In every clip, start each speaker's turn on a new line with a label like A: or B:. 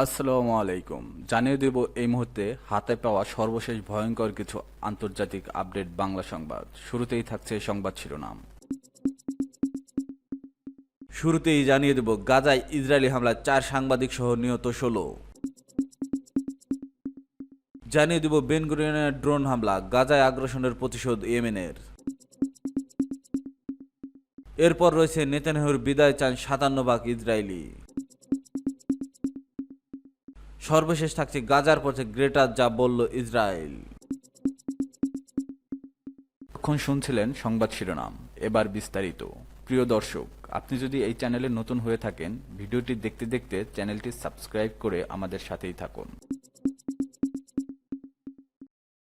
A: আসসালামু আলাইকুম। জানিয়ে দেব এই মুহূর্তে হাতে পাওয়া সর্বশেষ ভয়ঙ্কর কিছু আন্তর্জাতিক আপডেট বাংলা সংবাদ। শুরুতেই থাকছে সংবাদ শিরোনাম। শুরুতেই জানিয়ে দেব গাজায় ইসরায়েলি হামলায় 4 সাংবাদিক সহ নিহত 16। জানিয়ে দেব বেন গুরিয়নের ড্রোন হামলা, গাজায় আগ্রাসনের প্রতিশোধ ইয়েমেনের। এরপর রয়েছে নেতানিয়াহুর বিদায় চান 57 ভাগ ইসরায়েলি। সর্বশেষ থাকছে গাজার পথে গ্রেটার যা বলল ইসরায়েল। এখন শুনছিলেন সংবাদ শিরোনাম, এবার বিস্তারিত। প্রিয় দর্শক, আপনি যদি এই চ্যানেলে নতুন হয়ে থাকেন, ভিডিওটি দেখতে দেখতে চ্যানেলটি সাবস্ক্রাইব করে আমাদের সাথেই থাকুন।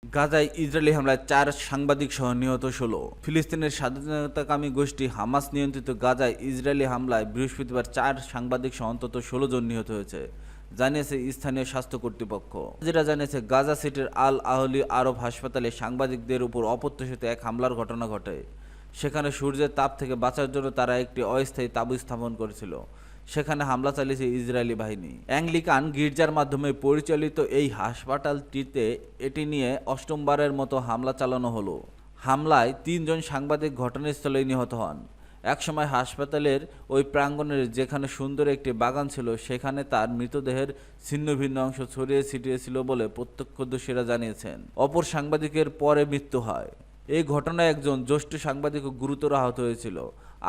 A: গাজায় ইসরায়েলি হামলায় 4 সাংবাদিক সহ নিহত 16। ফিলিস্তিনের স্বাধীনতাকামী গোষ্ঠী হামাস নিয়ন্ত্রিত গাজায় ইসরায়েলি হামলায় বৃহস্পতিবার 4 সাংবাদিক সহ অন্তত 16 জন নিহত হয়েছে, জানিয়েছে স্থানীয় স্বাস্থ্য কর্তৃপক্ষ। যেটা জানিয়েছে গাজা সিটির আল আহলি আরব হাসপাতালে সাংবাদিকদের উপর অপ্রত্যাশিত এক হামলার ঘটনা ঘটে। সেখানে সূর্যের তাপ থেকে বাঁচার জন্য তারা একটি অস্থায়ী তাঁবু স্থাপন করেছিল। সেখানে হামলা চালিয়েছে ইসরায়েলি বাহিনী। অ্যাংলিকান গির্জার মাধ্যমে পরিচালিত এই হাসপাতালটিতে এটি নিয়ে অষ্টমবারের মতো হামলা চালানো হলো। হামলায় 3 জন সাংবাদিক ঘটনাস্থলেই নিহত হন। একসময় হাসপাতালের ওই প্রাঙ্গণের যেখানে সুন্দর একটি বাগান ছিল, সেখানে তার মৃতদেহের ছিন্ন ভিন্ন অংশ ছড়িয়ে ছিটিয়ে ছিল বলে প্রত্যক্ষদর্শীরা জানিয়েছেন। অপর সাংবাদিকের পরে মৃত্যু হয়। এই ঘটনায় একজন জ্যেষ্ঠ সাংবাদিকও গুরুতর আহত হয়েছিল।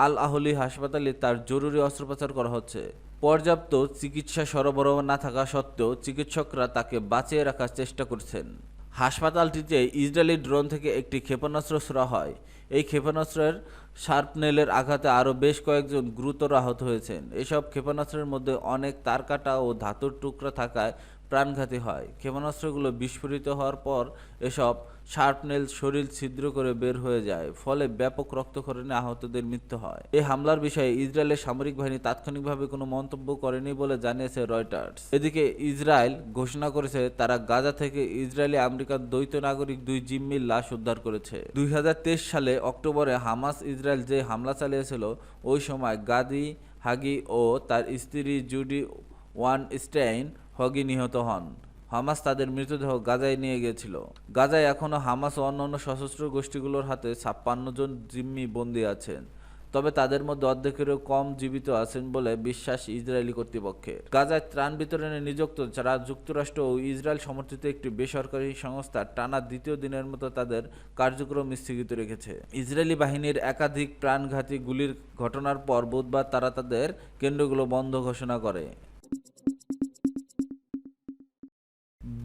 A: আল আহলি হাসপাতালে তার জরুরি অস্ত্রোপচার করা হচ্ছে। পর্যাপ্ত চিকিৎসা সরবরাহ না থাকা সত্ত্বেও চিকিৎসকরা তাকে বাঁচিয়ে রাখার চেষ্টা করছেন। হাসপাতালটিতে ইসরায়েলি ড্রোন থেকে একটি ক্ষেপণাস্ত্র ছোড়া হয়। এই ক্ষেপণাস্ত্রের শার্পনেলের আঘাতে আরও বেশ কয়েকজন গুরুতর আহত হয়েছেন। এসব ক্ষেপণাস্ত্রের মধ্যে অনেক তারকাটা ও ধাতুর টুকরা থাকায় প্রাণঘাতী হয়। ক্ষেপণাস্ত্রগুলো বিস্ফোরিত হওয়ার পর এসব শার্পনেল শরীর ছিদ্র করে বের হয়ে যায়, ফলে ব্যাপক রক্তক্ষরণে আহতদের মৃত্যু হয়। এই হামলার বিষয়ে ইসরায়েলের সামরিক বাহিনী তাৎক্ষণিকভাবে কোনো মন্তব্য করেনি বলে জানিয়েছে রয়টার্স। এদিকে ইসরায়েল ঘোষণা করেছে তারা গাজা থেকে ইসরায়েলি আমেরিকান দ্বৈত নাগরিক 2 জিম্মির লাশ উদ্ধার করেছে। 2023 সালে অক্টোবরে হামাস ইসরায়েল যে হামলা চালিয়েছিল, ওই সময় গাদি হাগি ও তার স্ত্রী জুডি ওয়ানস্টাইন হগি নিহত হন। হামাস তাদের মৃতদেহ গাজায় নিয়ে গিয়েছিল। গাজায় এখনও হামাস ও অন্যান্য সশস্ত্র গোষ্ঠীগুলোর হাতে 56 জন জিম্মি বন্দী আছেন, তবে তাদের মধ্যে অর্ধেকেরও কম জীবিত আছেন বলে বিশ্বাস ইসরায়েলি কর্তৃপক্ষের। গাজায় ত্রাণ বিতরণে নিযুক্ত যারা যুক্তরাষ্ট্র ও ইসরায়েল সমর্থিত একটি বেসরকারি সংস্থা টানা দ্বিতীয় দিনের মতো তাদের কার্যক্রম স্থগিত রেখেছে। ইসরায়েলি বাহিনীর একাধিক প্রাণঘাতী গুলির ঘটনার পর বুধবার তারা তাদের কেন্দ্রগুলো বন্ধ ঘোষণা করে।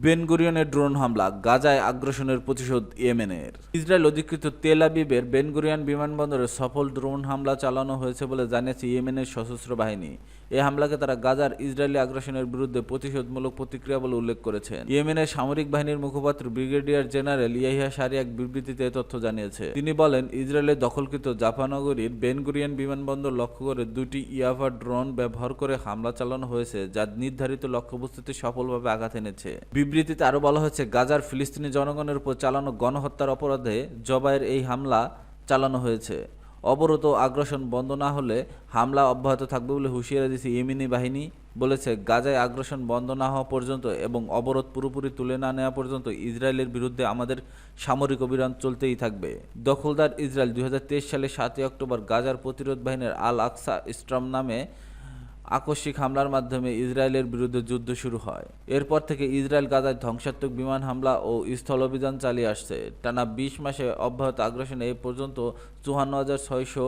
A: বেন গুরিয়নের ড্রোন হামলা, গাজায় আগ্রাসনের প্রতিশোধ ইয়েমেনের। ইসরায়েল অধিকৃত তেল আবিবের বেন গুরিয়ন বিমানবন্দরে সফল ড্রোন হামলা চালানো হয়েছে বলে জানিয়েছে ইয়েমেনের সশস্ত্র বাহিনী। এই হামলাকে তারা গাজার ইসরায়েলি আগ্রাসনের বিরুদ্ধে প্রতিশোধমূলক প্রতিক্রিয়া বলে উল্লেখ করেছেন। ইয়েমেনের সামরিক বাহিনীর মুখপাত্র ব্রিগেডিয়ার জেনারেল ইয়াহিয়া সারি এক বিবৃতিতে এই তথ্য জানিয়েছে। তিনি বলেন, ইসরায়েলের দখলকৃত জাফা নগরীর বেন গুরিয়ন বিমানবন্দর লক্ষ্য করে 2টি ইয়াভা ড্রোন ব্যবহার করে হামলা চালানো হয়েছে, যা নির্ধারিত লক্ষ্যবস্তুতে সফলভাবে আঘাত এনেছে। বিবৃতিতে আরও বলা হয়েছে, গাজার ফিলিস্তিনি জনগণের উপর চালানো গণহত্যার অপরাধে জবাইয়ের এই হামলা চালানো হয়েছে। অবরোধ ও আগ্রাসন বন্ধ না হলে হামলা অব্যাহত থাকবে বলে হুঁশিয়ারি দিয়েছে ইয়েমেনি বাহিনী। বলেছে, গাজায় আগ্রাসন বন্ধ না হওয়া পর্যন্ত এবং অবরোধ পুরোপুরি তুলে না নেওয়া পর্যন্ত ইসরায়েলের বিরুদ্ধে আমাদের সামরিক অভিযান চলতেই থাকবে। দখলদার ইসরায়েল 2023 সালের 7 অক্টোবর গাজার প্রতিরোধ বাহিনীর আল আকসা স্টর্ম নামে আকস্মিক হামলার মাধ্যমে ইসরায়েলের বিরুদ্ধে যুদ্ধ শুরু হয়। এরপর থেকে ইসরায়েল গাজায় ধ্বংসাত্মক বিমান হামলা ও স্থল অভিযান চালিয়ে আসছে। টানা 20 মাসে অব্যাহত আগ্রাসনে এ পর্যন্ত 54,600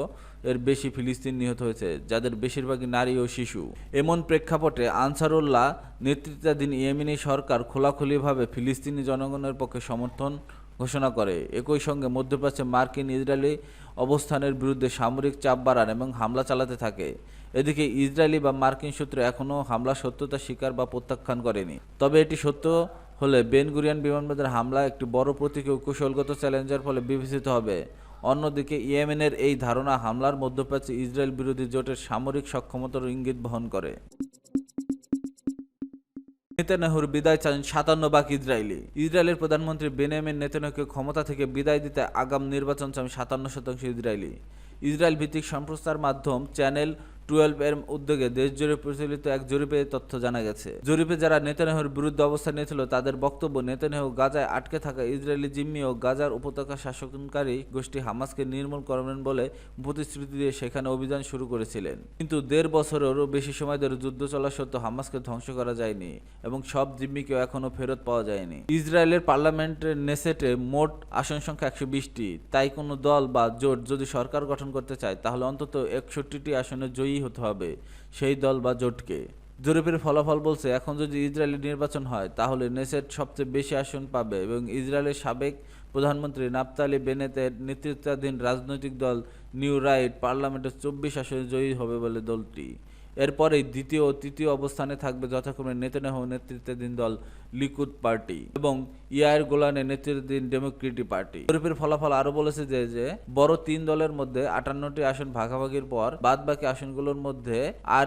A: এর বেশি ফিলিস্তিনি নিহত হয়েছে, যাদের বেশিরভাগই নারী ও শিশু। এমন প্রেক্ষাপটে আনসারুল্লাহ নেতৃত্বাধীন ইয়েমেনি সরকার খোলাখুলিভাবে ফিলিস্তিনি জনগণের পক্ষে সমর্থন ঘোষণা করে। একই সঙ্গে মধ্যপ্রাচ্যে মার্কিন ইসরায়েলি অবস্থানের বিরুদ্ধে সামরিক চাপ বাড়ান এবং হামলা চালাতে থাকে। এদিকে ইসরায়েলি বা মার্কিন সূত্র এখনও হামলার সত্যতা স্বীকার বা প্রত্যাখ্যান করেনি। তবে এটি সত্য হলে বেন গুরিয়ন বিমানবন্দরের হামলা একটি বড় প্রতীকী ও কৌশলগত চ্যালেঞ্জের ফলে বিবেচিত হবে। অন্যদিকে ইয়েমেনের এই ধারণা হামলার মধ্যপ্রাচ্যে ইসরায়েল বিরোধী জোটের সামরিক সক্ষমতার ইঙ্গিত বহন করে। নেতানিয়াহুর বিদায় চান 57 ভাগ ইসরায়েলি। ইসরায়েলের প্রধানমন্ত্রী বেনিয়ামিন নেতানিয়াহুকে ক্ষমতা থেকে বিদায় দিতে আগাম নির্বাচন চান 57% ইসরায়েলি। ইসরায়েল ভিত্তিক সম্প্রচার মাধ্যম চ্যানেল 12 এর উদ্যোগে দেশজুড়ে প্রচলিত এক জরিপে তথ্য জানা গেছে। জরিপে যারা নেতানিয়াহুর বিরুদ্ধে অবস্থান নিয়েছিল তাদের বক্তব্য, নেতানিয়াহু গাজায় আটকে থাকা ইসরায়েলি জিম্মি ও গাজার উপত্যকা শাসনকারী গোষ্ঠী হামাসকে নির্মূল করবেন বলে প্রতিশ্রুতি দিয়ে সেখানে অভিযান শুরু করেছিলেন। কিন্তু 1.5 বছরেরও বেশি সময় ধরে যুদ্ধ চলা সত্ত্বেও হামাসকে ধ্বংস করা যায়নি এবং সব জিম্মিকেও এখনও ফেরত পাওয়া যায়নি। ইসরায়েলের পার্লামেন্টের নেসেটে মোট আসন সংখ্যা 120টি। তাই কোনো দল বা জোট যদি সরকার গঠন করতে চায় তাহলে অন্তত 61টি আসনে জয়ী হতে হবে সেই দল বা জোটকে। জরিপের ফলাফল বলছে, এখন যদি ইসরায়েলি নির্বাচন হয় তাহলে নেসেট সবচেয়ে বেশি আসন পাবে এবং ইসরায়েলের সাবেক প্রধানমন্ত্রী নাফতালি বেনেতের নেতৃত্বাধীন রাজনৈতিক দল নিউ রাইট পার্লামেন্টে 24 আসনে জয়ী হবে বলে দলটি। এরপরেই দ্বিতীয় ও তৃতীয় অবস্থানে থাকবে যথাক্রমে নেতানিয়াহু নেতৃত্বাধীন দল লিকুদ পার্টি এবং ইয়ার গোলানের নেতৃত্বাধীন ডেমোক্রেটিক পার্টি। জরিপের ফলাফল আরো বলেছে যে বড় 3 দলের মধ্যে 58টি আসন ভাগাভাগির পর বাদবাকি আসনগুলোর মধ্যে আর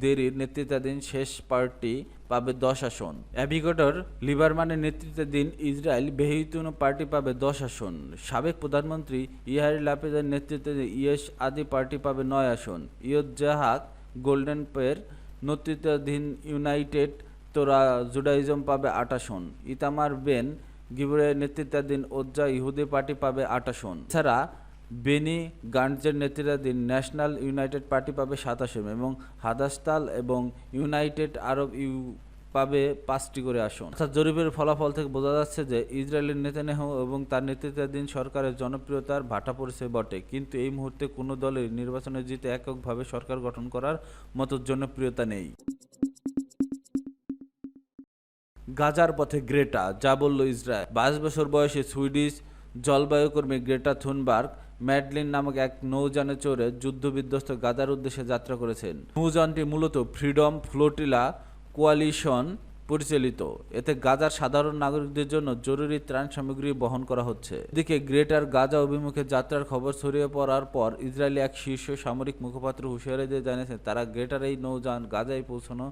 A: দেরির নেতৃত্বাধীন শেষ পার্টি পাবে 10 আসন। অ্যাভিগেটর লিবারমানের নেতৃত্বাধীন ইসরায়েল বেহিতুন পার্টি পাবে 10 আসন। সাবেক প্রধানমন্ত্রী ইয়াহির লাপিদের নেতৃত্বাধীন ইয়েশ আদি পার্টি পাবে 9 আসন। ইয়ৎজাহাক গোল্ডেন পের নেতৃত্বাধীন ইউনাইটেড তোরা জুডাইজম পাবে 8 আসন। ইতামার বেন গিবরের নেতৃত্বাধীন ওজ্জা ইহুদি পার্টি পাবে 8 আসন। এছাড়া বেনি গান্টজের নেতৃত্বাধীন ন্যাশনাল ইউনাইটেড পার্টি পাবে 7 আসন এবং হাদাসতাল এবং ইউনাইটেড আরব পাবে 5টি করে আসন। অর্থাৎ জরিপের ফলাফল থেকে বোঝা যাচ্ছে যে ইসরায়েলের নেতানিয়াহু এবং তার নেতৃত্বাধীন সরকারের জনপ্রিয়তার ভাটা পড়েছে বটে, কিন্তু এই মুহূর্তে কোনো দলের নির্বাচনে জিতে এককভাবে সরকার গঠন করার মতো জনপ্রিয়তা নেই। গাজার পথে গ্রেটা, যা বলল ইসরায়েল। 22 বছর বয়সী সুইডিশ জলবায়ুকর্মী গ্রেটা থুনবার্গ ম্যাডলিন নামক এক নৌযানে চড়ে যুদ্ধবিধ্বস্ত গাজার উদ্দেশ্যে যাত্রা করেছেন। নৌযানটি মূলত ফ্রিডম ফ্লোটিলা কোয়ালিশন পরিচালিত। এতে গাজার সাধারণ নাগরিকদের জন্য জরুরি ত্রাণ সামগ্রী বহন করা হচ্ছে। এদিকে গ্রেটার গাজা অভিমুখে যাত্রার খবর ছড়িয়ে পড়ার পর ইসরায়েলি এক শীর্ষ সামরিক মুখপাত্র হুঁশিয়ারি দিয়ে জানিয়েছেন তারা গ্রেটার এই নৌযান গাজায় পৌঁছানো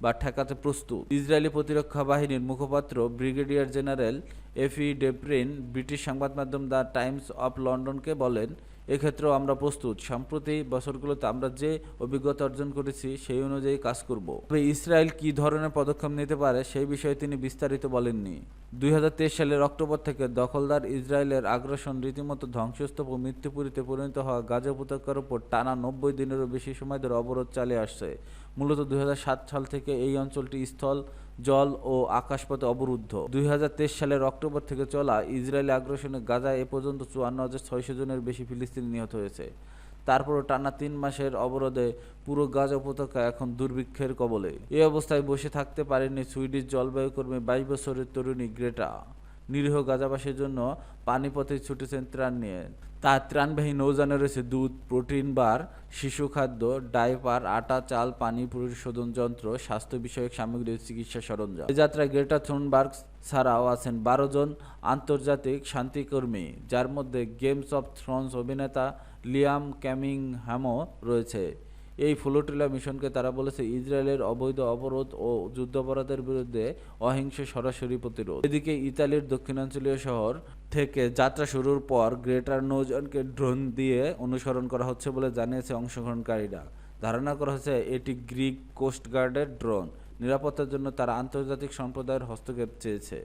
A: বা ঠেকাতে প্রস্তুত। ইসরায়েলি প্রতিরক্ষা বাহিনীর মুখপাত্র ব্রিগেডিয়ার জেনারেল এফি ডেপ্রিন ব্রিটিশ সংবাদ মাধ্যম দ্য টাইমস অফ লন্ডনকে বলেন, এক্ষেত্রেও আমরা প্রস্তুত। সম্প্রতি বছরগুলোতে আমরা যে অভিজ্ঞতা অর্জন করেছি সেই অনুযায়ী কাজ করব। তবে ইসরায়েল কী ধরনের পদক্ষেপ নিতে পারে সেই বিষয়ে তিনি বিস্তারিত বলেননি। 2023 সালের অক্টোবর থেকে দখলদার ইসরায়েলের আগ্রাসন রীতিমতো ধ্বংসস্তূপ ও মৃত্যুপুরীতে পরিণত হওয়া গাজা উপত্যকার উপর টানা 90 দিনেরও বেশি সময় ধরে অবরোধ চালিয়ে আসছে। মূলত 2007 সাল থেকে এই অঞ্চলটি স্থল, জল ও আকাশপথে অবরুদ্ধ। 2023 সালের অক্টোবর থেকে চলা ইসরায়েলি আগ্রাসনে গাজায় এ পর্যন্ত 54,600 জনের বেশি ফিলিস্তিনি নিহত হয়েছে। তারপরও টানা 3 মাসের অবরোধে পুরো গাজা উপত্যকা এখন দুর্ভিক্ষের কবলে। এই অবস্থায় বসে থাকতে পারেনি সুইডিশ জলবায়ুকর্মী 22 বছরের তরুণী গ্রেটা। নিরীহ গাজাবাসীর জন্য পানিপথে ছুটেছেন ত্রাণ নিয়ে। তার ত্রাণবাহী নৌযানে রয়েছে দুধ, প্রোটিন বার, শিশু খাদ্য, ডাইপার, আটা, চাল, পানি পরিশোধন যন্ত্র, স্বাস্থ্য বিষয়ক সামগ্রী ও চিকিৎসা সরঞ্জাম। এই যাত্রায় গ্রেটা থুনবার্গ ছাড়াও আছেন 12 জন আন্তর্জাতিক শান্তিকর্মী, যার মধ্যে গেমস অফ থ্রোনস অভিনেতা লিয়াম ক্যামিংহ্যামও রয়েছে। এই ফ্লোটিলা মিশনকে তারা বলেছে ইসরায়েলের অবৈধ অবরোধ ও যুদ্ধাপরাধের বিরুদ্ধে অহিংস সরাসরি প্রতিরোধ। এদিকে ইতালির দক্ষিণাঞ্চলীয় শহর থেকে যাত্রা শুরুর পর গ্রেটার নৌযানকে ড্রোন দিয়ে অনুসরণ করা হচ্ছে বলে জানিয়েছে অংশগ্রহণকারীরা। ধারণা করা হচ্ছে এটি গ্রিক কোস্টগার্ডের ড্রোন। নিরাপত্তার জন্য তারা আন্তর্জাতিক সম্প্রদায়ের হস্তক্ষেপ চেয়েছে।